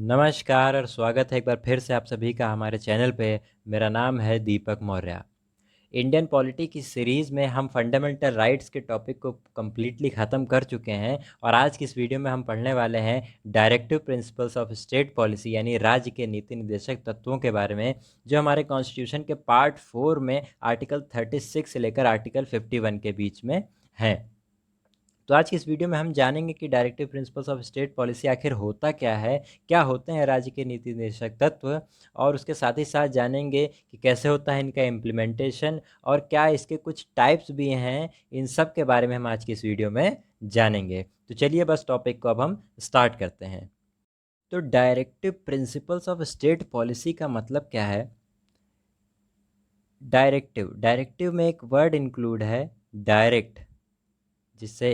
नमस्कार और स्वागत है एक बार फिर से आप सभी का हमारे चैनल पे। मेरा नाम है दीपक मौर्य। इंडियन पॉलिटी की सीरीज़ में हम फंडामेंटल राइट्स के टॉपिक को कम्प्लीटली ख़त्म कर चुके हैं और आज की इस वीडियो में हम पढ़ने वाले हैं directive principles of state policy यानी राज्य के नीति निर्देशक तत्वों के बारे में, जो हमारे कॉन्स्टिट्यूशन के पार्ट 4 में आर्टिकल 36 से लेकर आर्टिकल 51 के बीच में हैं। तो आज की इस वीडियो में हम जानेंगे कि directive principles of state policy आखिर होता क्या है, क्या होते हैं राज्य के नीति निर्देशक तत्व, और उसके साथ ही साथ जानेंगे कि कैसे होता है इनका इम्प्लीमेंटेशन और क्या इसके कुछ टाइप्स भी हैं। इन सब के बारे में हम आज की इस वीडियो में जानेंगे। तो चलिए बस टॉपिक को अब हम स्टार्ट करते हैं। तो directive principles of state policy का मतलब क्या है? डायरेक्टिव डायरेक्टिव में एक वर्ड इंक्लूड है डायरेक्ट, जिससे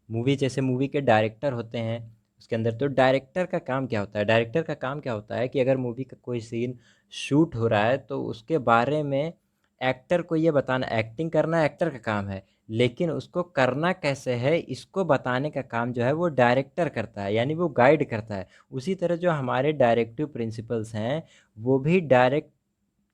जैसे मूवी के डायरेक्टर होते हैं उसके अंदर। तो डायरेक्टर का काम क्या होता है? डायरेक्टर का काम क्या होता है कि अगर मूवी का कोई सीन शूट हो रहा है तो उसके बारे में एक्टर को ये बताना, एक्टिंग करना एक्टर का काम है, लेकिन उसको करना कैसे है इसको बताने का काम जो है वो डायरेक्टर करता है, यानी वो गाइड करता है। उसी तरह जो हमारे डायरेक्टिव प्रिंसिपल्स हैं वो भी डायरेक्ट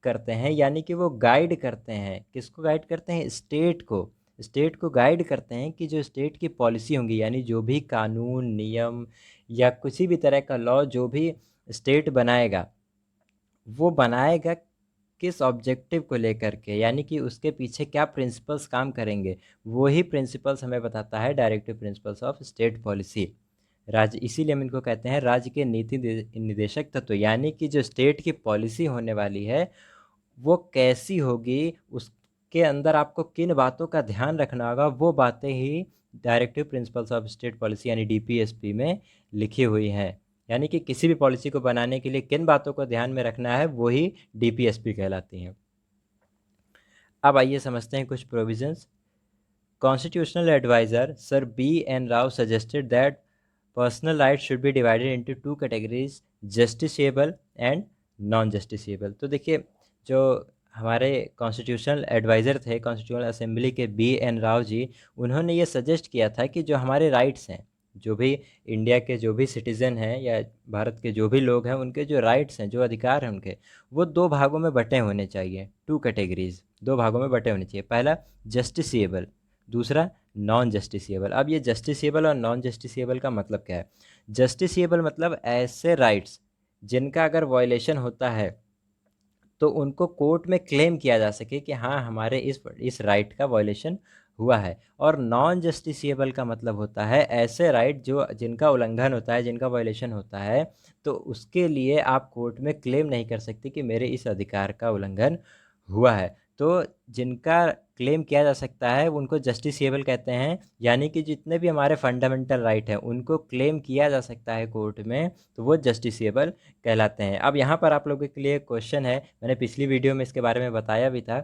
करते हैं, यानी कि वो गाइड करते हैं। किसको गाइड करते हैं? स्टेट को। स्टेट को गाइड करते हैं कि जो स्टेट की पॉलिसी होंगी, यानी जो भी कानून नियम या किसी भी तरह का लॉ जो भी स्टेट बनाएगा, वो बनाएगा किस ऑब्जेक्टिव को लेकर के, यानी कि उसके पीछे क्या प्रिंसिपल्स काम करेंगे, वही प्रिंसिपल्स हमें बताता है directive principles of state policy. राज्य, इसीलिए हम इनको कहते हैं राज्य के नीति निर्देशक तत्व, यानी कि जो स्टेट की पॉलिसी होने वाली है वो कैसी होगी, उसके अंदर आपको किन बातों का ध्यान रखना होगा, वो बातें ही directive principles of state policy यानी डीपीएसपी में लिखी हुई हैं। यानी कि किसी भी पॉलिसी को बनाने के लिए किन बातों को ध्यान में रखना है वही डीपीएसपी कहलाती हैं। अब आइए समझते हैं कुछ provisions. Constitutional adviser sir B N Rao suggested that personal rights should be divided into two categories, justiciable and non justiciable. तो देखिए, जो हमारे कॉन्स्टिट्यूशनल एडवाइज़र थे कॉन्स्टिट्यूशनल असेंबली के बी एन राव जी, उन्होंने ये सजेस्ट किया था कि जो हमारे राइट्स हैं, जो भी इंडिया के जो भी सिटीज़न हैं या भारत के जो भी लोग हैं, उनके जो राइट्स हैं, जो अधिकार हैं उनके, वो दो भागों में बटे होने चाहिए। टू कैटेगरीज, दो भागों में बटे होने चाहिए। पहला जस्टिसेबल, दूसरा नॉन जस्टिसेबल। अब ये जस्टिसेबल और नॉन जस्टिसेबल का मतलब क्या है? जस्टिसेबल मतलब ऐसे राइट्स जिनका अगर वायलेशन होता है तो उनको कोर्ट में क्लेम किया जा सके कि हाँ, हमारे इस राइट का वायलेशन हुआ है। और नॉन जस्टिसेबल का मतलब होता है ऐसे राइट जो जिनका उल्लंघन होता है, जिनका वायलेशन होता है, तो उसके लिए आप कोर्ट में क्लेम नहीं कर सकते कि मेरे इस अधिकार का उल्लंघन हुआ है। तो जिनका क्लेम किया जा सकता है उनको जस्टिसेबल कहते हैं, यानी कि जितने भी हमारे फंडामेंटल राइट हैं उनको क्लेम किया जा सकता है कोर्ट में, तो वो जस्टिसेबल कहलाते हैं। अब यहाँ पर आप लोगों के लिए क्वेश्चन है, मैंने पिछली वीडियो में इसके बारे में बताया भी था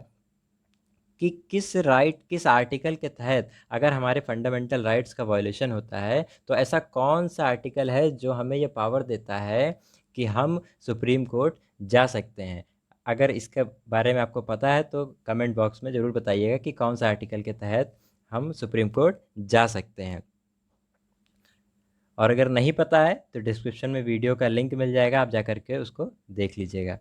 कि किस आर्टिकल के तहत अगर हमारे फंडामेंटल राइट्स का वायलेशन होता है तो ऐसा कौन सा आर्टिकल है जो हमें ये पावर देता है कि हम सुप्रीम कोर्ट जा सकते हैं। अगर इसके बारे में आपको पता है तो कमेंट बॉक्स में ज़रूर बताइएगा कि कौन सा आर्टिकल के तहत हम सुप्रीम कोर्ट जा सकते हैं। और अगर नहीं पता है तो डिस्क्रिप्शन में वीडियो का लिंक मिल जाएगा, आप जा करके उसको देख लीजिएगा।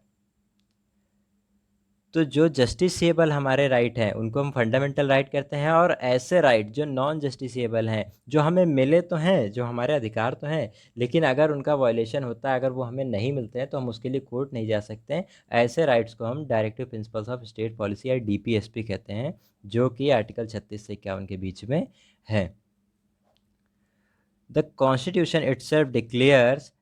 तो जो जस्टिसेबल हमारे राइट हैं उनको हम फंडामेंटल राइट कहते हैं, और ऐसे राइट जो नॉन जस्टिसेबल हैं, जो हमें मिले तो हैं, जो हमारे अधिकार तो हैं, लेकिन अगर उनका वायलेशन होता है, अगर वो हमें नहीं मिलते हैं तो हम उसके लिए कोर्ट नहीं जा सकते हैं। ऐसे राइट्स को हम directive principles of state policy या डीपीएसपी कहते हैं, जो कि आर्टिकल 36 से 51 के बीच में है। The constitution itself declares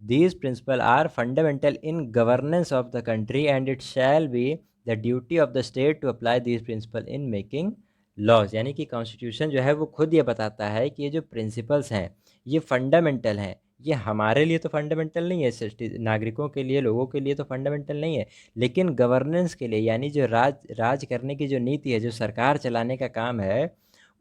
these principles are fundamental in governance of the country and it shall be the duty of the state to apply these principles in making laws। यानी कि कॉन्स्टिट्यूशन जो है वो खुद ये बताता है कि ये जो प्रिंसिपल्स हैं ये फंडामेंटल हैं। ये हमारे लिए तो फंडामेंटल नहीं है, नागरिकों के लिए, लोगों के लिए तो फंडामेंटल नहीं है, लेकिन गवर्नेंस के लिए, यानी जो राज करने की जो नीति है, जो सरकार चलाने का काम है,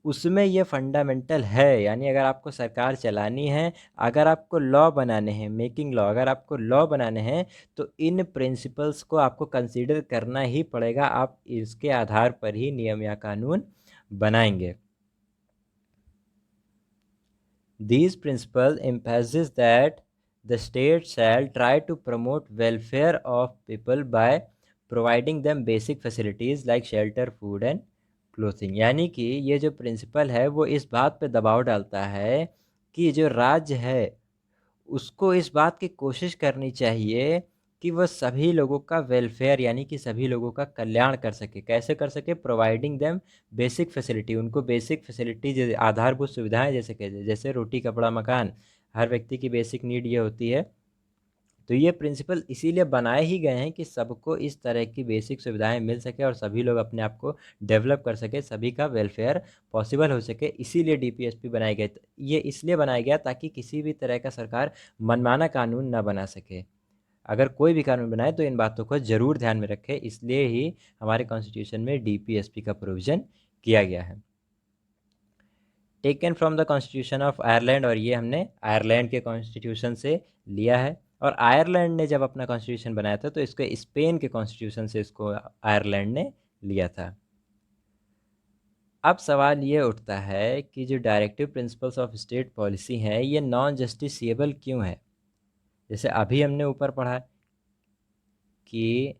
उसमें ये फंडामेंटल है। यानी अगर आपको सरकार चलानी है, अगर आपको लॉ बनाने हैं, मेकिंग लॉ, अगर आपको लॉ बनाने हैं तो इन प्रिंसिपल्स को आपको कंसीडर करना ही पड़ेगा। आप इसके आधार पर ही नियम या कानून बनाएंगे। These principles emphasize that the state shall try to promote welfare of people by providing them basic facilities like shelter, food and clothing. यानी कि ये जो प्रिंसिपल है वो इस बात पे दबाव डालता है कि जो राज्य है उसको इस बात की कोशिश करनी चाहिए कि वह सभी लोगों का वेलफेयर यानी कि सभी लोगों का कल्याण कर सके। कैसे कर सके? प्रोवाइडिंग देम बेसिक फैसिलिटी, उनको बेसिक फैसिलिटी जैसे आधारभूत सुविधाएं जैसे कैसे, जैसे रोटी कपड़ा मकान, हर व्यक्ति की बेसिक नीड ये होती है। तो ये प्रिंसिपल इसीलिए बनाए ही गए हैं कि सबको इस तरह की बेसिक सुविधाएं मिल सके और सभी लोग अपने आप को डेवलप कर सके, सभी का वेलफेयर पॉसिबल हो सके। इसीलिए डीपीएसपी बनाए गए। ये इसलिए बनाया गया ताकि किसी भी तरह का सरकार मनमाना कानून ना बना सके। अगर कोई भी कानून बनाए तो इन बातों को ज़रूर ध्यान में रखे, इसलिए ही हमारे कॉन्स्टिट्यूशन में डीपीएसपी का प्रोविज़न किया गया है। Taken from the constitution of Ireland, और ये हमने आयरलैंड के कॉन्स्टिट्यूशन से लिया है। और आयरलैंड ने जब अपना कॉन्स्टिट्यूशन बनाया था तो इसको स्पेन के कॉन्स्टिट्यूशन से इसको आयरलैंड ने लिया था। अब सवाल ये उठता है कि जो directive principles of state policy हैं ये नॉन जस्टिसिएबल क्यों है? जैसे अभी हमने ऊपर पढ़ा कि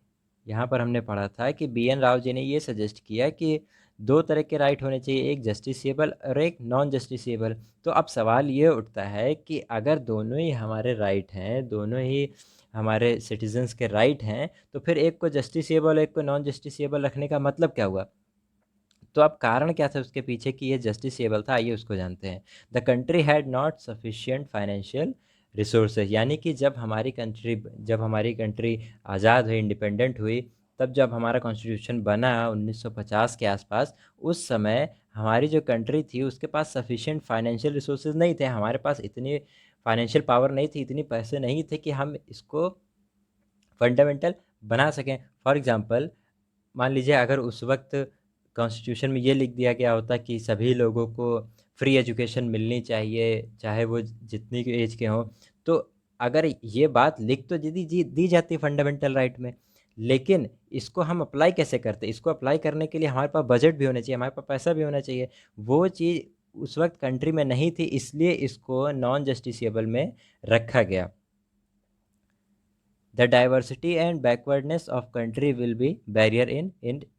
यहाँ पर हमने पढ़ा था कि बी एन राव जी ने ये सजेस्ट किया कि दो तरह के राइट होने चाहिए, एक जस्टिसेबल और एक नॉन जस्टिसेबल। तो अब सवाल ये उठता है कि अगर दोनों ही हमारे राइट हैं, दोनों ही हमारे सिटीजन्स के राइट हैं, तो फिर एक को जस्टिसेबल एक को नॉन जस्टिसेबल रखने का मतलब क्या हुआ? तो अब कारण क्या था उसके पीछे कि ये जस्टिसेबल था, आइए उसको जानते हैं। The country had not sufficient financial resources, यानी कि जब हमारी कंट्री आज़ाद हुई, इंडिपेंडेंट हुई, तब जब हमारा कॉन्स्टिट्यूशन बना 1950 के आसपास, उस समय हमारी जो कंट्री थी उसके पास सफिशिएंट फाइनेंशियल रिसोर्सेज नहीं थे। हमारे पास इतनी फाइनेंशियल पावर नहीं थी, इतनी पैसे नहीं थे कि हम इसको फंडामेंटल बना सकें। फॉर एग्ज़ाम्पल, मान लीजिए अगर उस वक्त कॉन्स्टिट्यूशन में ये लिख दिया गया होता कि सभी लोगों को फ्री एजुकेशन मिलनी चाहिए, चाहे वो जितनी की एज के हों, तो अगर ये बात लिख तो दी जाती फंडामेंटल राइट में, लेकिन इसको हम अप्लाई कैसे करते? इसको अप्लाई करने के लिए हमारे पास बजट भी होना चाहिए, हमारे पास पैसा भी होना चाहिए। वो चीज़ उस वक्त कंट्री में नहीं थी, इसलिए इसको नॉन जस्टिसिएबल में रखा गया। The diversity and backwardness of country will be barrier in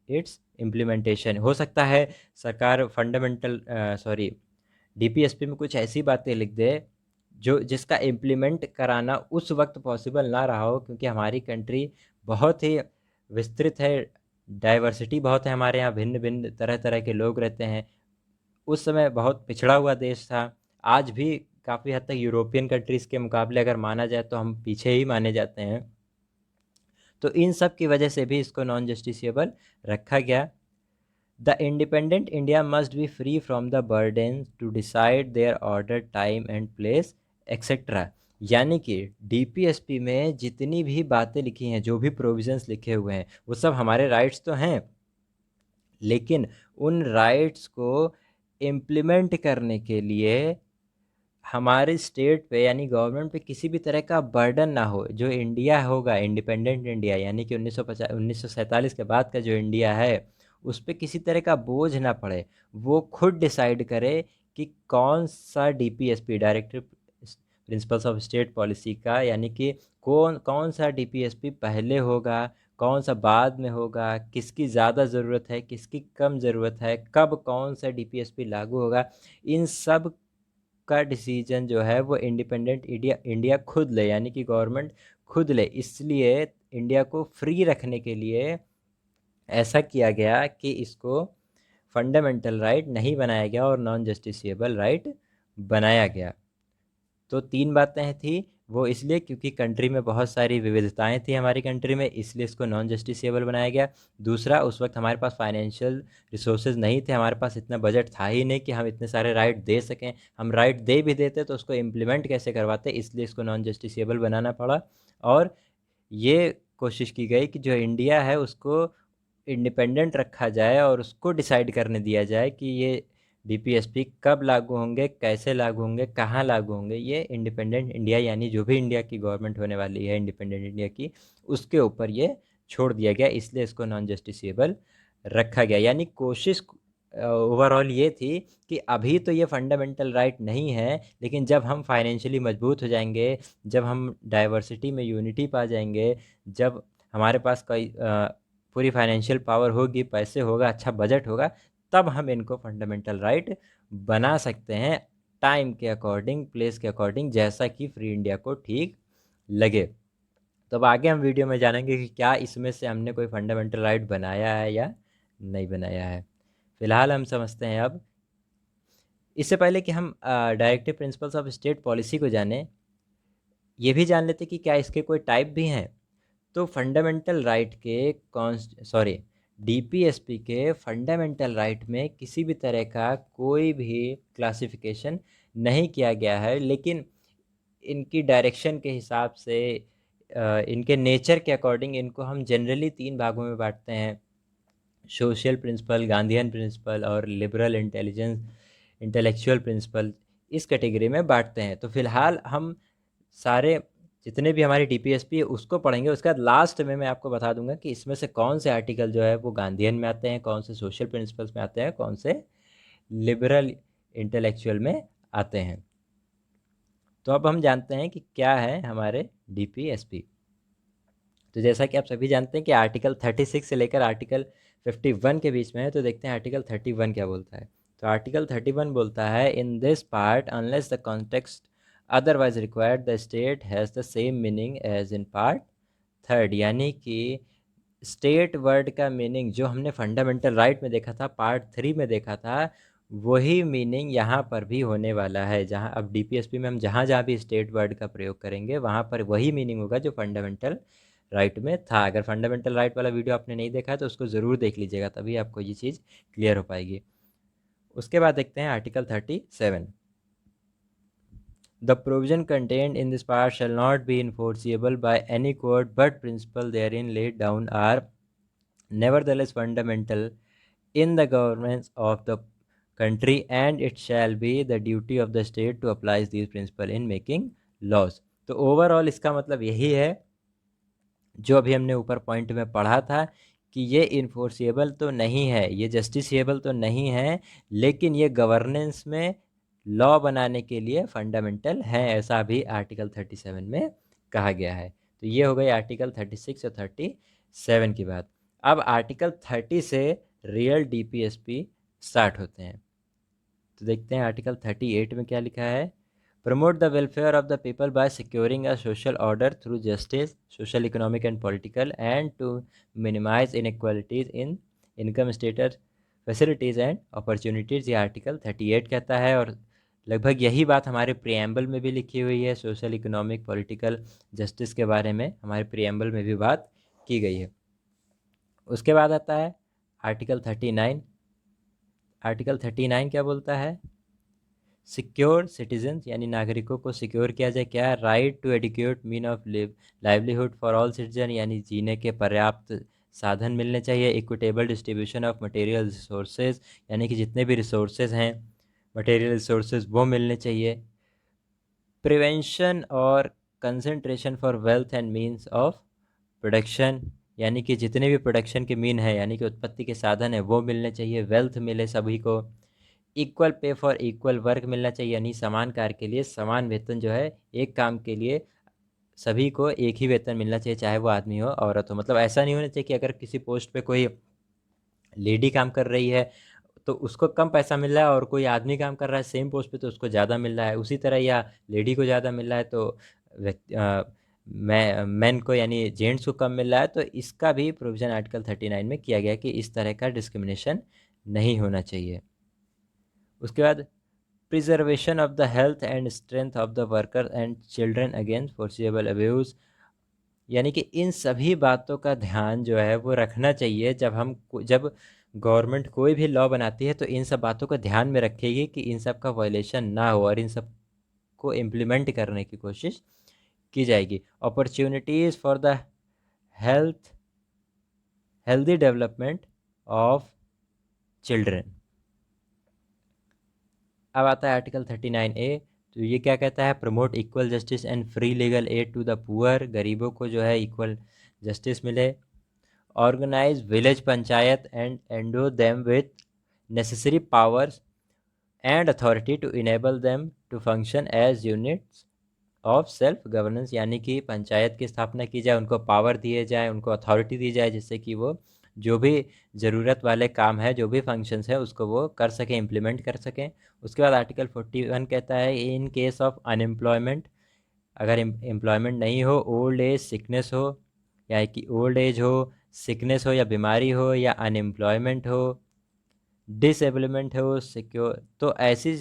its implementation। हो सकता है सरकार डीपीएसपी में कुछ ऐसी बातें लिख दे जो जिसका इम्प्लीमेंट कराना उस वक्त पॉसिबल ना रहा हो, क्योंकि हमारी कंट्री बहुत ही विस्तृत है, डाइवर्सिटी बहुत है हमारे यहाँ, भिन्न भिन्न तरह तरह के लोग रहते हैं। उस समय बहुत पिछड़ा हुआ देश था। आज भी काफ़ी हद तक यूरोपियन कंट्रीज़ के मुकाबले अगर माना जाए तो हम पीछे ही माने जाते हैं। तो इन सब की वजह से भी इसको नॉन जस्टिसिएबल रखा गया। The independent India must be free from the burden to decide their order, time and place etcetera. यानी कि डीपीएसपी में जितनी भी बातें लिखी हैं, जो भी प्रोविजंस लिखे हुए हैं, वो सब हमारे राइट्स तो हैं, लेकिन उन राइट्स को इम्प्लीमेंट करने के लिए हमारे स्टेट पे यानी गवर्नमेंट पे किसी भी तरह का बर्डन ना हो। जो इंडिया होगा, इंडिपेंडेंट इंडिया यानी कि 1947 के बाद का जो इंडिया है, उस पर किसी तरह का बोझ ना पड़े। वो खुद डिसाइड करे कि कौन सा DPSP, directive principles of state policy का, यानी कि कौन कौन सा डीपीएसपी पहले होगा, कौन सा बाद में होगा, किसकी ज़्यादा ज़रूरत है, किसकी कम ज़रूरत है, कब कौन सा डीपीएसपी लागू होगा, इन सब का डिसीजन जो है वो इंडिपेंडेंट इंडिया इंडिया खुद ले, यानी कि गवर्नमेंट खुद ले। इसलिए इंडिया को फ्री रखने के लिए ऐसा किया गया कि इसको फंडामेंटल राइट नहीं बनाया गया और नॉन जस्टिसिएबल राइट बनाया गया। तो तीन बातें थी वो, इसलिए क्योंकि कंट्री में बहुत सारी विविधताएं थी हमारी कंट्री में, इसलिए इसको नॉन जस्टिसिएबल बनाया गया। दूसरा, उस वक्त हमारे पास फाइनेंशियल रिसोर्सेज नहीं थे, हमारे पास इतना बजट था ही नहीं कि हम इतने सारे राइट दे सकें। हम राइट दे भी देते तो उसको इम्प्लीमेंट कैसे करवाते, इसलिए इसको नॉन जस्टिसिएबल बनाना पड़ा। और ये कोशिश की गई कि जो इंडिया है उसको इंडिपेंडेंट रखा जाए और उसको डिसाइड करने दिया जाए कि ये डीपीएसपी कब लागू होंगे, कैसे लागू होंगे, कहाँ लागू होंगे। ये इंडिपेंडेंट इंडिया यानी जो भी इंडिया की गवर्नमेंट होने वाली है इंडिपेंडेंट इंडिया की, उसके ऊपर ये छोड़ दिया गया, इसलिए इसको नॉन जस्टिसिएबल रखा गया। यानी कोशिश ओवरऑल ये थी कि अभी तो ये फंडामेंटल राइट नहीं है, लेकिन जब हम फाइनेंशियली मजबूत हो जाएंगे, जब हम डाइवर्सिटी में यूनिटी पा जाएंगे, जब हमारे पास कोई पूरी फाइनेंशियल पावर होगी, पैसे होगा, अच्छा बजट होगा, तब हम इनको फंडामेंटल राइट बना सकते हैं, टाइम के अकॉर्डिंग, प्लेस के अकॉर्डिंग, जैसा कि फ्री इंडिया को ठीक लगे। तो अब आगे हम वीडियो में जानेंगे कि क्या इसमें से हमने कोई फंडामेंटल राइट बनाया है या नहीं बनाया है। फिलहाल हम समझते हैं अब, इससे पहले कि हम directive principles of state policy को जानें, ये भी जान लेते कि क्या इसके कोई टाइप भी हैं। तो फंडामेंटल राइट के डीपीएसपी के फंडामेंटल राइट में किसी भी तरह का कोई भी क्लासिफिकेशन नहीं किया गया है, लेकिन इनकी डायरेक्शन के हिसाब से, इनके नेचर के अकॉर्डिंग इनको हम जनरली 3 भागों में बांटते हैं: सोशल प्रिंसिपल, गांधीयन प्रिंसिपल और लिबरल इंटेलेक्चुअल प्रिंसिपल, इस कैटेगरी में बांटते हैं। तो फिलहाल हम सारे जितने भी हमारी डीपीएसपी है उसको पढ़ेंगे, उसके बाद लास्ट में मैं आपको बता दूंगा कि इसमें से कौन से आर्टिकल जो है वो गांधीयन में आते हैं, कौन से सोशल प्रिंसिपल्स में आते हैं, कौन से लिबरल इंटेलेक्चुअल में आते हैं। तो अब हम जानते हैं कि क्या है हमारे डीपीएसपी। तो जैसा कि आप सभी जानते हैं कि आर्टिकल 36 से लेकर आर्टिकल 51 के बीच में है, तो देखते हैं आर्टिकल 31 क्या बोलता है। तो आर्टिकल 31 बोलता है, in this part unless the context otherwise required the state has the same meaning as in part third. यानी कि स्टेट वर्ड का मीनिंग जो हमने फंडामेंटल राइट में देखा था, पार्ट 3 में देखा था, वही मीनिंग यहाँ पर भी होने वाला है। जहाँ अब डीपीएसपी में हम जहाँ जहाँ भी स्टेट वर्ड का प्रयोग करेंगे वहाँ पर वही मीनिंग होगा जो फंडामेंटल राइट में था। अगर फंडामेंटल राइट वाला वीडियो आपने नहीं देखा है तो उसको ज़रूर देख लीजिएगा, तभी आपको ये चीज़ क्लियर हो पाएगी। उसके बाद देखते हैं article 37। The provision contained in this part shall not be enforceable by any court, but principles therein laid down are nevertheless fundamental in the governance of the country, and it shall be the duty of the state to apply these principles in making laws। तो overall इसका मतलब यही है जो अभी हमने ऊपर point में पढ़ा था कि ये इन्फोर्सिएबल तो नहीं है, ये जस्टिसिएबल तो नहीं है, लेकिन ये गवर्नेंस में लॉ बनाने के लिए फंडामेंटल है, ऐसा भी आर्टिकल 37 में कहा गया है। तो ये हो गई आर्टिकल 36 और 37 की बात। अब आर्टिकल 30 से रियल डीपीएसपी स्टार्ट होते हैं। तो देखते हैं आर्टिकल 38 में क्या लिखा है। Promote the welfare of the people by securing a social order through justice, social, economic and political, and to minimise inequalities in income status, facilities and opportunities, ये आर्टिकल 38 कहता है। और लगभग यही बात हमारे प्रियम्बल में भी लिखी हुई है। सोशल, इकोनॉमिक, पॉलिटिकल, जस्टिस के बारे में हमारे प्रियम्बल में भी बात की गई है। उसके बाद आता है आर्टिकल 39। आर्टिकल 39 क्या बोलता है? सिक्योर सिटीजन्स, यानी नागरिकों को सिक्योर किया जाए क्या? Right to adequate mean of livelihood for all citizen, यानी जीने के पर्याप्त साधन मिलने चाहिए। Equitable distribution of material resources, यानी कि जितने भी रिसोर्सेज हैं, मटेरियल रिसोर्सेज, वो मिलने चाहिए। प्रिवेंशन और concentration for wealth and means of production, यानी कि जितने भी प्रोडक्शन के मीन है, यानी कि उत्पत्ति के साधन है, वो मिलने चाहिए, वेल्थ मिले सभी को। Equal pay for equal work मिलना चाहिए, यानी समान कार्य के लिए समान वेतन जो है, एक काम के लिए सभी को एक ही वेतन मिलना चाहिए, चाहे वो आदमी हो औरत हो। मतलब ऐसा नहीं होना चाहिए कि अगर किसी पोस्ट पे कोई लेडी काम कर रही है तो उसको कम पैसा मिल रहा है, और कोई आदमी काम कर रहा है सेम पोस्ट पे तो उसको ज़्यादा मिल रहा है उसी तरह, या लेडी को ज़्यादा मिल रहा है तो मैन को, यानी जेंट्स को कम मिल रहा है। तो इसका भी प्रोविज़न आर्टिकल 39 में किया गया कि इस तरह का डिस्क्रिमिनेशन नहीं होना चाहिए। उसके बाद preservation of the health and strength of the worker and children against forcible abuse, यानी कि इन सभी बातों का ध्यान जो है वो रखना चाहिए जब गवर्नमेंट कोई भी लॉ बनाती है, तो इन सब बातों को ध्यान में रखेगी कि इन सब का वायलेशन ना हो और इन सब को इम्प्लीमेंट करने की कोशिश की जाएगी। Opportunities for the healthy development of children. अब आता है आर्टिकल 39A। तो ये क्या कहता है? Promote equal justice and free legal aid to the poor, गरीबों को जो है इक्वल जस्टिस मिले। Organise village panchayat and endow them with necessary powers and authority to enable them to function as units of self governance, यानी कि पंचायत की स्थापना की जाए, उनको पावर दिए जाए, उनको अथॉरिटी दी जाए, जिससे कि वो जो भी ज़रूरत वाले काम है, जो भी फंक्शंस है, उसको वो कर सकें, इम्प्लीमेंट कर सकें। उसके बाद आर्टिकल 41 कहता है इन केस ऑफ अनएम्प्लॉयमेंट, अगर एम्प्लॉयमेंट नहीं हो, ओल्ड एज, सिकनेस हो, या कि ओल्ड एज हो, सिकनेस हो या बीमारी हो, या अनएम्प्लॉयमेंट हो, डिसेबलमेंट हो, सिक्योर, तो ऐसी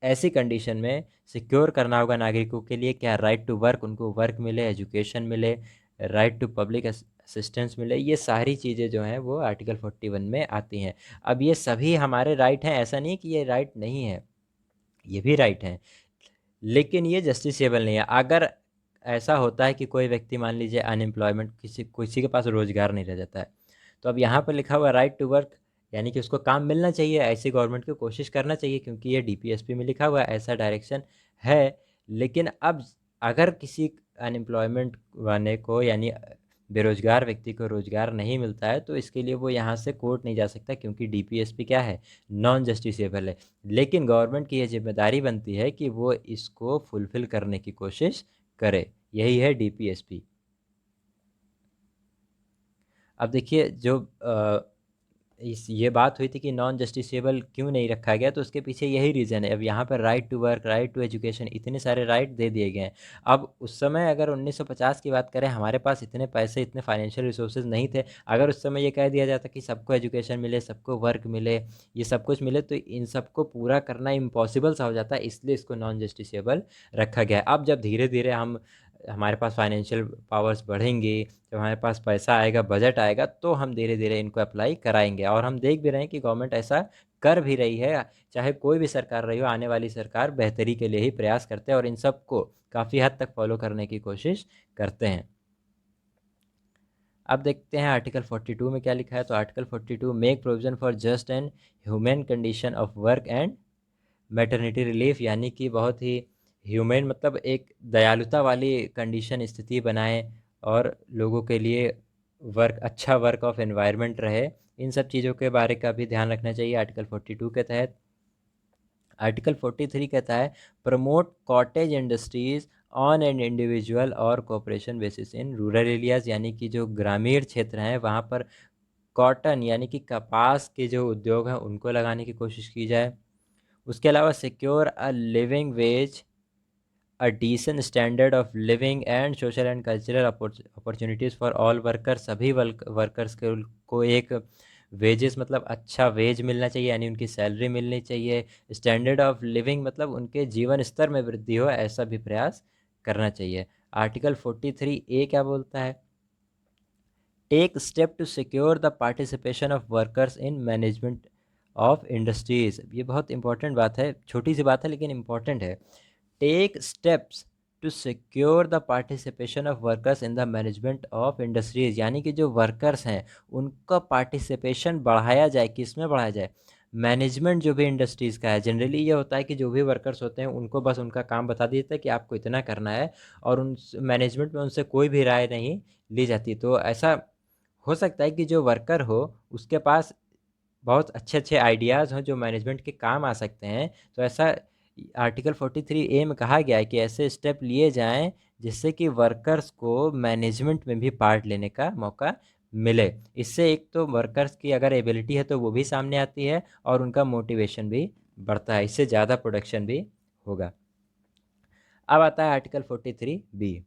ऐसी कंडीशन में सिक्योर करना होगा नागरिकों के लिए क्या, राइट टू वर्क, उनको वर्क मिले, एजुकेशन मिले, राइट टू पब्लिक असिस्टेंस मिले। ये सारी चीज़ें जो हैं वो आर्टिकल 41 में आती हैं। अब ये सभी हमारे राइट हैं, ऐसा नहीं कि ये राइट नहीं है, ये भी राइट हैं, लेकिन ये जस्टिसेबल नहीं है। अगर ऐसा होता है कि कोई व्यक्ति मान लीजिए अनएम्प्लॉयमेंट, किसी किसी के पास रोज़गार नहीं रह जाता है, तो अब यहाँ पर लिखा हुआ राइट टू वर्क, यानी कि उसको काम मिलना चाहिए, ऐसी गवर्नमेंट को कोशिश करना चाहिए, क्योंकि ये डीपीएसपी में लिखा हुआ है, ऐसा डायरेक्शन है। लेकिन अब अगर किसी अनएम्प्लॉयमेंट वाले को, यानी बेरोजगार व्यक्ति को रोजगार नहीं मिलता है, तो इसके लिए वो यहाँ से कोर्ट नहीं जा सकता, क्योंकि डीपीएसपी क्या है, नॉन जस्टिसेबल है। लेकिन गवर्नमेंट की ये जिम्मेदारी बनती है कि वो इसको फुलफिल करने की कोशिश करे, यही है डीपीएसपी। अब देखिए जो ये बात हुई थी कि नॉन जस्टिसेबल क्यों नहीं रखा गया, तो उसके पीछे यही रीज़न है। अब यहाँ पर right to work, right to education, इतने सारे राइट दे दिए गए हैं। अब उस समय अगर 1950 की बात करें, हमारे पास इतने पैसे, इतने फाइनेंशियल रिसोर्सेज नहीं थे। अगर उस समय ये कह दिया जाता कि सबको एजुकेशन मिले, सबको वर्क मिले, ये सब कुछ मिले, तो इन सबको पूरा करना इम्पॉसिबल सा हो जाता है, इसलिए इसको नॉन जस्टिसेबल रखा गया है। अब जब धीरे धीरे हमारे पास फाइनेंशियल पावर्स बढ़ेंगी, जब हमारे पास पैसा आएगा, बजट आएगा, तो हम धीरे धीरे इनको अप्लाई कराएंगे। और हम देख भी रहे हैं कि गवर्नमेंट ऐसा कर भी रही है। चाहे कोई भी सरकार रही हो, आने वाली सरकार बेहतरी के लिए ही प्रयास करते हैं और इन सब को काफ़ी हद तक फॉलो करने की कोशिश करते हैं। अब देखते हैं आर्टिकल 42 में क्या लिखा है। तो article 42 make provision for just and human condition of work and maternity relief, यानी कि बहुत ही ह्यूमन, मतलब एक दयालुता वाली कंडीशन, स्थिति बनाए, और लोगों के लिए वर्क, अच्छा वर्क ऑफ एनवायरनमेंट रहे। इन सब चीज़ों के बारे का भी ध्यान रखना चाहिए आर्टिकल 42 के तहत। आर्टिकल 43 कहता है promote cottage industries on an individual or cooperation basis in rural areas, यानी कि जो ग्रामीण क्षेत्र हैं वहाँ पर कॉटन, यानी कि कपास के जो उद्योग हैं उनको लगाने की कोशिश की जाए। उसके अलावा secure a living wage, a decent standard of living and social and cultural opportunities for all worker, सभी वर्कर्स के को एक वेजेस, मतलब अच्छा वेज मिलना चाहिए, यानी उनकी सैलरी मिलनी चाहिए। स्टैंडर्ड ऑफ लिविंग मतलब उनके जीवन स्तर में वृद्धि हो, ऐसा भी प्रयास करना चाहिए। आर्टिकल 43 ए क्या बोलता है, take step to secure the participation of workers in management of industries. ये बहुत इंपॉर्टेंट बात है, छोटी सी बात है लेकिन इंपॉर्टेंट है। Take steps to secure the participation of workers in the management of industries, यानी कि जो वर्कर्स हैं उनका पार्टिसिपेशन बढ़ाया जाए। किस में बढ़ाया जाए, मैनेजमेंट जो भी इंडस्ट्रीज़ का है। जनरली ये होता है कि जो भी वर्कर्स होते हैं उनको बस उनका काम बता दिया जाता है कि आपको इतना करना है, और उन मैनेजमेंट में उनसे कोई भी राय नहीं ली जाती। तो ऐसा हो सकता है कि जो वर्कर हो उसके पास बहुत अच्छे अच्छे आइडियाज़ हों जो मैनेजमेंट के काम आ सकते हैं। तो ऐसा आर्टिकल 43 ए में कहा गया है कि ऐसे स्टेप लिए जाएं जिससे कि वर्कर्स को मैनेजमेंट में भी पार्ट लेने का मौका मिले। इससे एक तो वर्कर्स की अगर एबिलिटी है तो वो भी सामने आती है, और उनका मोटिवेशन भी बढ़ता है, इससे ज़्यादा प्रोडक्शन भी होगा। अब आता है article 43 B,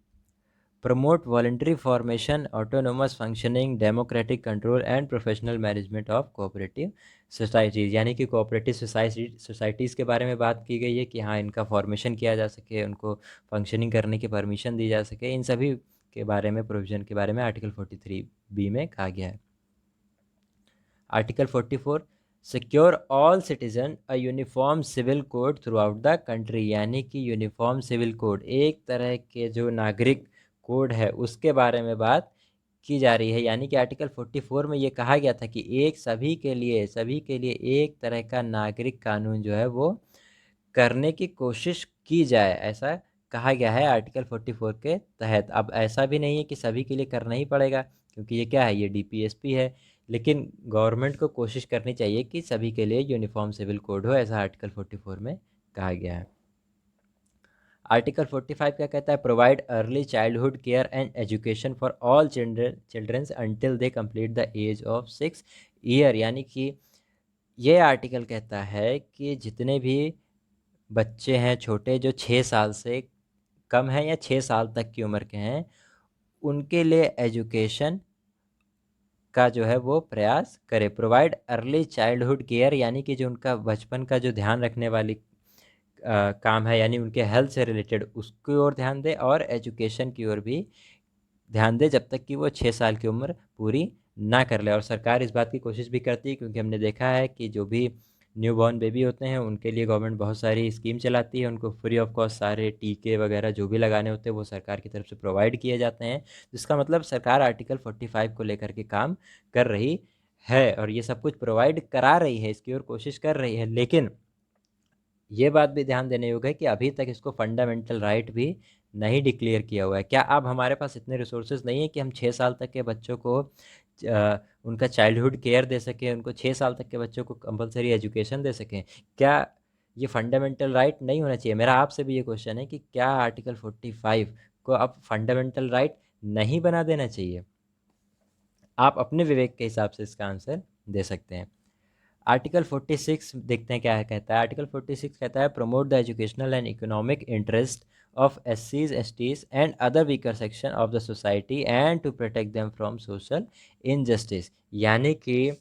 promote voluntary formation, autonomous functioning, democratic control and professional management of cooperative societies, यानी कि कोऑपरेटिव सोसाइटीज़ के बारे में बात की गई है कि हाँ इनका फॉर्मेशन किया जा सके, उनको फंक्शनिंग करने की परमिशन दी जा सके। इन सभी के बारे में, प्रोविज़न के बारे में आर्टिकल 43 बी में कहा गया है। Article 44 secure all citizen a uniform civil code throughout the country, यानी कि यूनिफॉर्म सिविल कोड, एक तरह के जो नागरिक कोड है उसके बारे में बात की जा रही है। यानी कि आर्टिकल 44 में ये कहा गया था कि एक सभी के लिए एक तरह का नागरिक कानून जो है वो करने की कोशिश की जाए, ऐसा कहा गया है आर्टिकल 44 के तहत। अब ऐसा भी नहीं है कि सभी के लिए करना ही पड़ेगा, क्योंकि ये क्या है, ये डीपीएसपी है। लेकिन गवर्नमेंट को कोशिश करनी चाहिए कि सभी के लिए यूनिफॉर्म सिविल कोड हो, ऐसा आर्टिकल 44 में कहा गया है। आर्टिकल 45 क्या कहता है? Provide early childhood care and education for all childrens until they complete the age of 6 year. यानी कि ये आर्टिकल कहता है कि जितने भी बच्चे हैं छोटे, जो 6 साल से कम हैं या 6 साल तक की उम्र के हैं, उनके लिए एजुकेशन का जो है वो प्रयास करे। प्रोवाइड अर्ली चाइल्डहुड केयर, यानी कि जो उनका बचपन का जो ध्यान रखने वाली काम है, यानी उनके हेल्थ से रिलेटेड, उसकी ओर ध्यान दे, और एजुकेशन की ओर भी ध्यान दे जब तक कि वो 6 साल की उम्र पूरी ना कर ले। और सरकार इस बात की कोशिश भी करती है, क्योंकि हमने देखा है कि जो भी न्यू बॉर्न बेबी होते हैं उनके लिए गवर्नमेंट बहुत सारी स्कीम चलाती है, उनको फ्री ऑफ कॉस्ट सारे टीके वगैरह जो भी लगाने होते हैं वो सरकार की तरफ से प्रोवाइड किए जाते हैं। जिसका मतलब सरकार आर्टिकल 45 को लेकर के काम कर रही है और ये सब कुछ प्रोवाइड करा रही है, इसकी ओर कोशिश कर रही है। लेकिन ये बात भी ध्यान देने योग्य है कि अभी तक इसको फंडामेंटल राइट भी नहीं डिक्लेयर किया हुआ है। क्या अब हमारे पास इतने रिसोर्सेज नहीं है कि हम 6 साल तक के बच्चों को उनका चाइल्डहुड केयर दे सकें, उनको 6 साल तक के बच्चों को कंपलसरी एजुकेशन दे सकें? क्या ये फंडामेंटल राइट नहीं होना चाहिए? मेरा आपसे भी ये क्वेश्चन है कि क्या आर्टिकल 45 को अब फंडामेंटल राइट नहीं बना देना चाहिए? आप अपने विवेक के हिसाब से इसका आंसर दे सकते हैं। आर्टिकल 46 देखते हैं क्या है कहता है। आर्टिकल 46 कहता है promote the educational and economic interest of SCs, STs and other weaker section of the society and to protect them from social injustice. यानी कि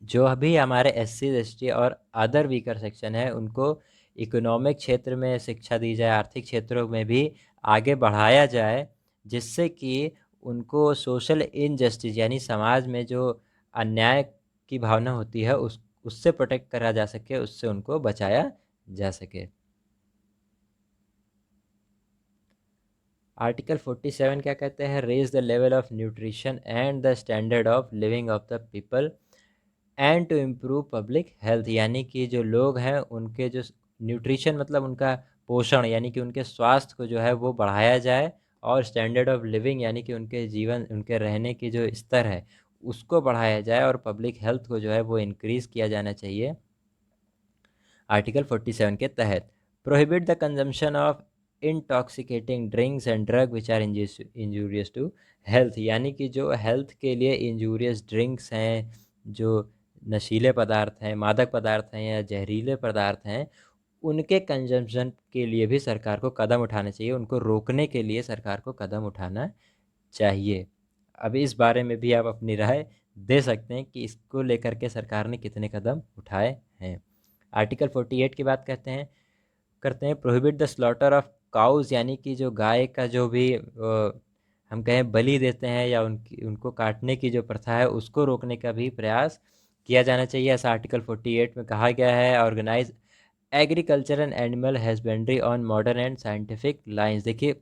जो अभी हमारे SC, ST और अदर वीकर सेक्शन है उनको इकोनॉमिक क्षेत्र में शिक्षा दी जाए, आर्थिक क्षेत्रों में भी आगे बढ़ाया जाए, जिससे कि उनको सोशल इनजस्टिस यानी समाज में जो अन्याय की भावना होती है उससे प्रोटेक्ट करा जा सके, उससे उनको बचाया जा सके। आर्टिकल 47 क्या कहते हैं? Raise the level of nutrition and the standard of living of the people and to improve public health. यानी कि जो लोग हैं उनके जो न्यूट्रिशन मतलब उनका पोषण, यानी कि उनके स्वास्थ्य को जो है वो बढ़ाया जाए, और स्टैंडर्ड ऑफ लिविंग यानी कि उनके जीवन, उनके रहने की जो स्तर है उसको बढ़ाया जाए, और पब्लिक हेल्थ को जो है वो इंक्रीज़ किया जाना चाहिए आर्टिकल 47 के तहत। Prohibit the consumption of intoxicating drinks and drug which are injurious to health. यानी कि जो हेल्थ के लिए इंजूरियस ड्रिंक्स हैं, जो नशीले पदार्थ हैं, मादक पदार्थ हैं या जहरीले पदार्थ हैं, उनके कंजम्पशन के लिए भी सरकार को कदम उठाना चाहिए, उनको रोकने के लिए सरकार को कदम उठाना चाहिए। अब इस बारे में भी आप अपनी राय दे सकते हैं कि इसको लेकर के सरकार ने कितने कदम उठाए हैं। आर्टिकल 48 की बात करते हैं prohibit the slaughter of cows. यानी कि जो गाय का जो भी हम कहें बलि देते हैं या उनको काटने की जो प्रथा है उसको रोकने का भी प्रयास किया जाना चाहिए, ऐसा आर्टिकल 48 में कहा गया है। Organise agriculture and animal husbandry on modern and scientific lines. देखिए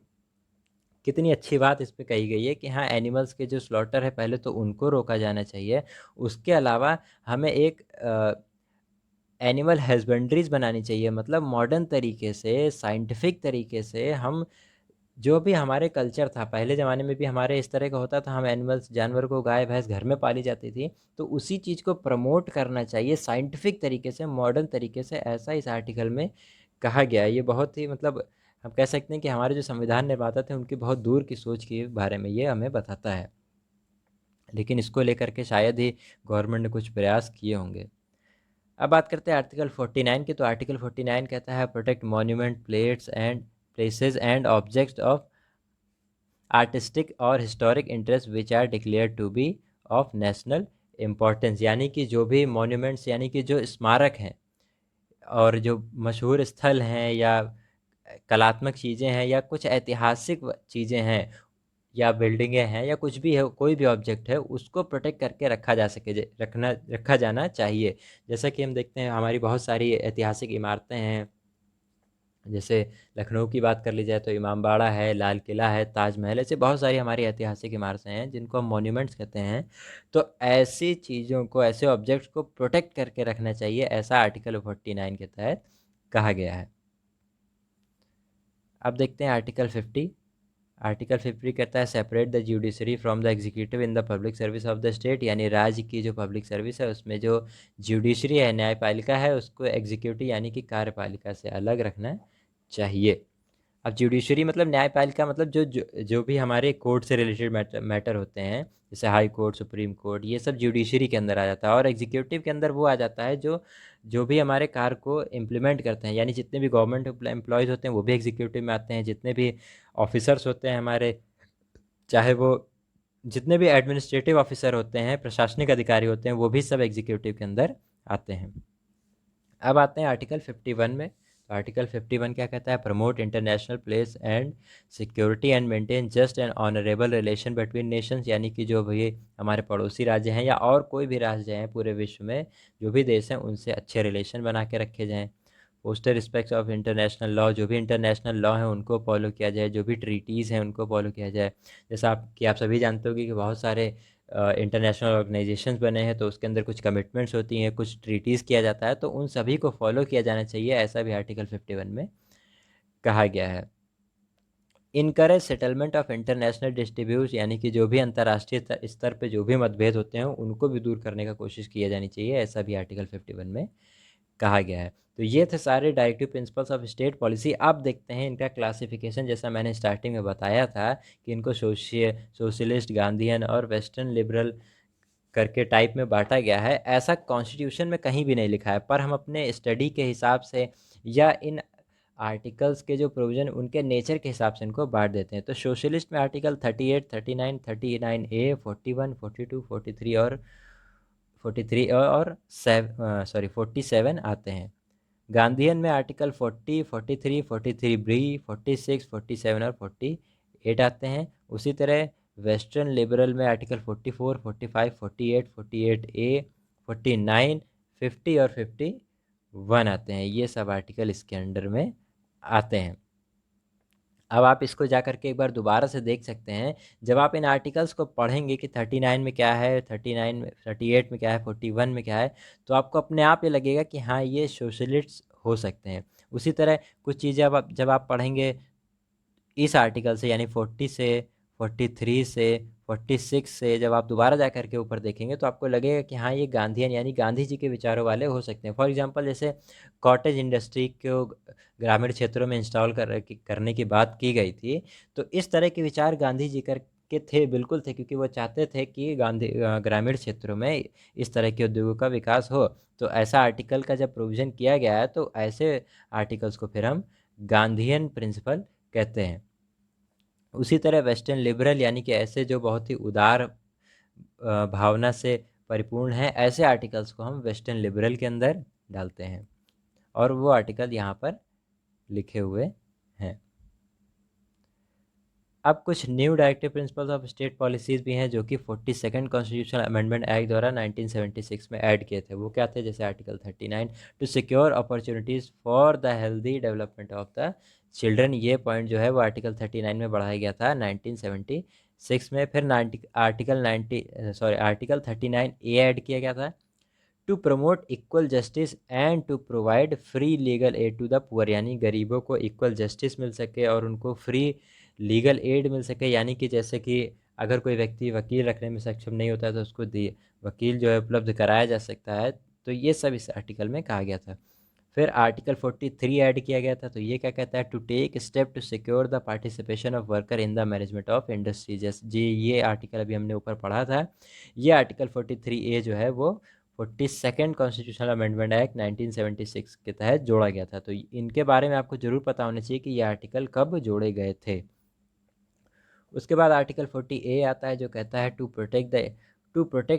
कितनी अच्छी बात इस पे कही गई है कि हाँ, एनिमल्स के जो स्लॉटर है पहले तो उनको रोका जाना चाहिए, उसके अलावा हमें एक एनिमल हस्बेंड्रीज बनानी चाहिए, मतलब मॉडर्न तरीके से, साइंटिफिक तरीके से हम जो भी हमारे कल्चर था पहले ज़माने में भी हमारे इस तरह का होता था, हम एनिमल्स जानवर को गाय भैंस घर में पाली जाती थी, तो उसी चीज़ को प्रमोट करना चाहिए साइंटिफिक तरीके से, मॉडर्न तरीके से, ऐसा इस आर्टिकल में कहा गया है। ये बहुत ही मतलब हम कह सकते हैं कि हमारे जो संविधान निर्माता थे उनकी बहुत दूर की सोच के बारे में ये हमें बताता है, लेकिन इसको लेकर के शायद ही गवर्नमेंट ने कुछ प्रयास किए होंगे। अब बात करते हैं आर्टिकल 49 की। तो आर्टिकल 49 कहता है protect monument plates and places and objects of artistic or historic interest which are declare to be of national importance. यानी कि जो भी मॉन्यूमेंट्स यानी कि जो स्मारक हैं और जो मशहूर स्थल हैं या कलात्मक चीज़ें हैं या कुछ ऐतिहासिक चीज़ें हैं या बिल्डिंगें हैं या कुछ भी है, कोई भी ऑब्जेक्ट है, उसको प्रोटेक्ट करके रखा जा सके, रखा जाना चाहिए। जैसा कि हम देखते हैं हमारी बहुत सारी ऐतिहासिक इमारतें हैं, जैसे लखनऊ की बात कर ली जाए तो इमामबाड़ा है, लाल किला है, ताजमहल, ऐसे बहुत सारी हमारी ऐतिहासिक इमारतें हैं जिनको हम मॉन्यूमेंट्स कहते हैं। तो ऐसी चीज़ों को, ऐसे ऑब्जेक्ट्स को प्रोटेक्ट करके रखना चाहिए, ऐसा आर्टिकल 49 के तहत कहा गया है। अब देखते हैं आर्टिकल 50। आर्टिकल 50 कहता है separate the judiciary from the executive in the public service of the state, यानी राज्य की जो पब्लिक सर्विस है उसमें जो जुडिशरी है, न्यायपालिका है, उसको एग्जीक्यूटिव यानी कि कार्यपालिका से अलग रखना चाहिए। अब जुडिशरी मतलब न्यायपालिका, मतलब जो भी हमारे कोर्ट से रिलेटेड मैटर होते हैं, जैसे हाई कोर्ट, सुप्रीम कोर्ट, ये सब जुडिशरी के अंदर आ जाता है। और एग्जीक्यूटिव के अंदर वो आ जाता है जो जो भी हमारे कार्य को इम्प्लीमेंट करते हैं, यानी जितने भी गवर्नमेंट एम्प्लॉयज़ होते हैं वो भी एग्जीक्यूटिव में आते हैं, जितने भी ऑफिसर्स होते हैं हमारे, चाहे वो जितने भी एडमिनिस्ट्रेटिव ऑफिसर होते हैं, प्रशासनिक अधिकारी होते हैं, वो भी सब एग्जीक्यूटिव के अंदर आते हैं। अब आते हैं आर्टिकल 51 में। तो आर्टिकल 51 क्या कहता है? Promote international place and security and maintain just and honourable relation between Nations, यानी कि जो भी हमारे पड़ोसी राज्य हैं या और कोई भी राज्य हैं पूरे विश्व में, जो भी देश हैं उनसे अच्छे रिलेशन बना के रखे जाएँ। Poster respect of international law, जो भी इंटरनेशनल लॉ है उनको फॉलो किया जाए, जो भी ट्रीटीज़ हैं उनको फॉलो किया जाए। जैसा आप सभी जानते होंगे कि बहुत सारे इंटरनेशनल ऑर्गेनाइजेशंस बने हैं, तो उसके अंदर कुछ कमिटमेंट्स होती हैं, कुछ ट्रीटीज़ किया जाता है, तो उन सभी को फॉलो किया जाना चाहिए, ऐसा भी आर्टिकल 51 में कहा गया है। Encourage settlement of international distribute, यानी कि जो भी अंतर्राष्ट्रीय स्तर पे जो भी मतभेद होते हैं उनको भी दूर करने का कोशिश किया जानी चाहिए, ऐसा भी आर्टिकल 51 में कहा गया है। तो ये थे सारे directive principles of state policy. अब देखते हैं इनका क्लासिफिकेशन। जैसा मैंने स्टार्टिंग में बताया था कि इनको सोशलिस्ट, गांधीयन और वेस्टर्न लिबरल करके टाइप में बांटा गया है। ऐसा कॉन्स्टिट्यूशन में कहीं भी नहीं लिखा है, पर हम अपने स्टडी के हिसाब से या इन आर्टिकल्स के जो प्रोविज़न उनके नेचर के हिसाब से इनको बांट देते हैं। तो सोशलिस्ट में आर्टिकल 38, 39, 39A, 41, 42, 43 और 47 आते हैं। गांधीयन में आर्टिकल 40, 43, 43B, 46, 47 और 48 आते हैं। उसी तरह वेस्टर्न लिबरल में आर्टिकल 44, 45, 48, 48A, 49, 50 और 51 आते हैं। ये सब आर्टिकल इसके अंडर में आते हैं। अब आप इसको जा कर के एक बार दोबारा से देख सकते हैं। जब आप इन आर्टिकल्स को पढ़ेंगे कि 39 में क्या है, 39 में, 38 में क्या है, 41 में क्या है, तो आपको अपने आप ये लगेगा कि हाँ, ये सोशलिस्ट हो सकते हैं। उसी तरह कुछ चीज़ें अब आप जब आप पढ़ेंगे इस आर्टिकल से, यानी 40 से, 43 से, 46 से, जब आप दोबारा जा कर के ऊपर देखेंगे तो आपको लगेगा कि हाँ, ये गांधीयन यानी गांधी जी के विचारों वाले हो सकते हैं। फॉर एग्जांपल जैसे कॉटेज इंडस्ट्री को ग्रामीण क्षेत्रों में इंस्टॉल करने की बात की गई थी, तो इस तरह के विचार गांधी जी के थे, बिल्कुल थे, क्योंकि वो चाहते थे कि ग्रामीण क्षेत्रों में इस तरह के उद्योगों का विकास हो। तो ऐसा आर्टिकल का जब प्रोविज़न किया गया है तो ऐसे आर्टिकल्स को फिर हम गांधीयन प्रिंसिपल कहते हैं। उसी तरह वेस्टर्न लिबरल यानी कि ऐसे जो बहुत ही उदार भावना से परिपूर्ण है, ऐसे आर्टिकल्स को हम वेस्टर्न लिबरल के अंदर डालते हैं, और वो आर्टिकल यहाँ पर लिखे हुए हैं। अब कुछ new directive principles of state policies भी हैं जो कि 42nd कॉन्स्टिट्यूशनल अमेंडमेंट एक्ट द्वारा 1976 में ऐड किए थे। वो क्या थे? जैसे article 39, to secure opportunities for the healthy development of the children. ये पॉइंट जो है वो आर्टिकल 39 में बढ़ाया गया था 1976 में। फिर आर्टिकल 39A ऐड किया गया था, to promote equal justice and to provide free legal aid to the poor, यानी गरीबों को इक्वल जस्टिस मिल सके और उनको फ्री लीगल एड मिल सके, यानी कि जैसे कि अगर कोई व्यक्ति वकील रखने में सक्षम नहीं होता है तो उसको वकील जो है उपलब्ध कराया जा सकता है। तो ये सब इस आर्टिकल में कहा गया था। फिर आर्टिकल 43 ऐड किया गया था। तो ये क्या कहता है? To take step to secure the participation of worker in the management of industries. जी, ये आर्टिकल अभी हमने ऊपर पढ़ा था। ये आर्टिकल 43A जो है वो 42nd कॉन्स्टिट्यूशनल अमेंडमेंट एक्ट 1976 के तहत जोड़ा गया था। तो इनके बारे में आपको जरूर पता होना चाहिए कि ये आर्टिकल कब जोड़े गए थे। उसके बाद आर्टिकल 40A आता है जो कहता है to protect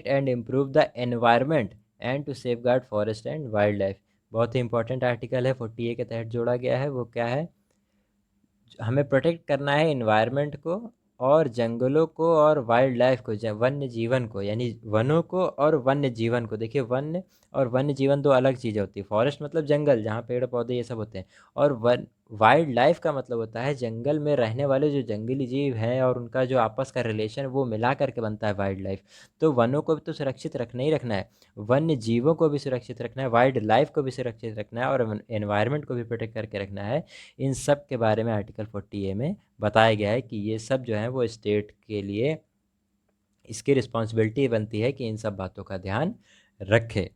and improve the environment and to safeguard forest and wild life. बहुत ही इंपॉर्टेंट आर्टिकल है, 40A के तहत जोड़ा गया है। वो क्या है? हमें प्रोटेक्ट करना है इन्वायरमेंट को और जंगलों को और वाइल्ड लाइफ को, वन्य जीवन को, यानी वनों को और वन्य जीवन को। देखिए, वन्य और वन्य जीवन दो अलग चीज़ें होती है। फॉरेस्ट मतलब जंगल जहाँ पेड़ पौधे ये सब होते हैं, और वाइल्ड लाइफ का मतलब होता है जंगल में रहने वाले जो जंगली जीव हैं और उनका जो आपस का रिलेशन वो मिला करके बनता है वाइल्ड लाइफ। तो वनों को भी तो सुरक्षित रखना ही रखना है, वन्य जीवों को भी सुरक्षित रखना है, वाइल्ड लाइफ को भी सुरक्षित रखना है और एनवायरनमेंट को भी प्रोटेक्ट करके रखना है। इन सब के बारे में आर्टिकल 40A में बताया गया है कि ये सब जो है वो स्टेट के लिए इसकी रिस्पॉन्सिबिलिटी बनती है कि इन सब बातों का ध्यान रखे।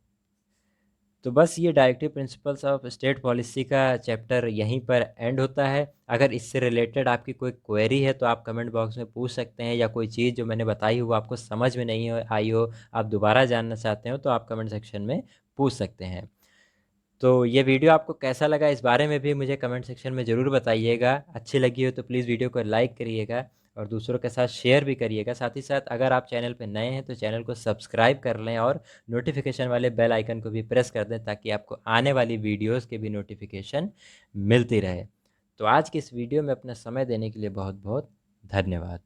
तो बस ये directive principles of state policy का चैप्टर यहीं पर एंड होता है। अगर इससे रिलेटेड आपकी कोई क्वेरी है तो आप कमेंट बॉक्स में पूछ सकते हैं, या कोई चीज़ जो मैंने बताई हो आपको समझ में नहीं आई हो, आप दोबारा जानना चाहते हो, तो आप कमेंट सेक्शन में पूछ सकते हैं। तो ये वीडियो आपको कैसा लगा इस बारे में भी मुझे कमेंट सेक्शन में ज़रूर बताइएगा। अच्छी लगी हो तो प्लीज़ वीडियो को लाइक करिएगा और दूसरों के साथ शेयर भी करिएगा। साथ ही साथ अगर आप चैनल पर नए हैं तो चैनल को सब्सक्राइब कर लें और नोटिफिकेशन वाले बेल आइकन को भी प्रेस कर दें, ताकि आपको आने वाली वीडियोज़ के भी नोटिफिकेशन मिलती रहे। तो आज की इस वीडियो में अपना समय देने के लिए बहुत बहुत धन्यवाद।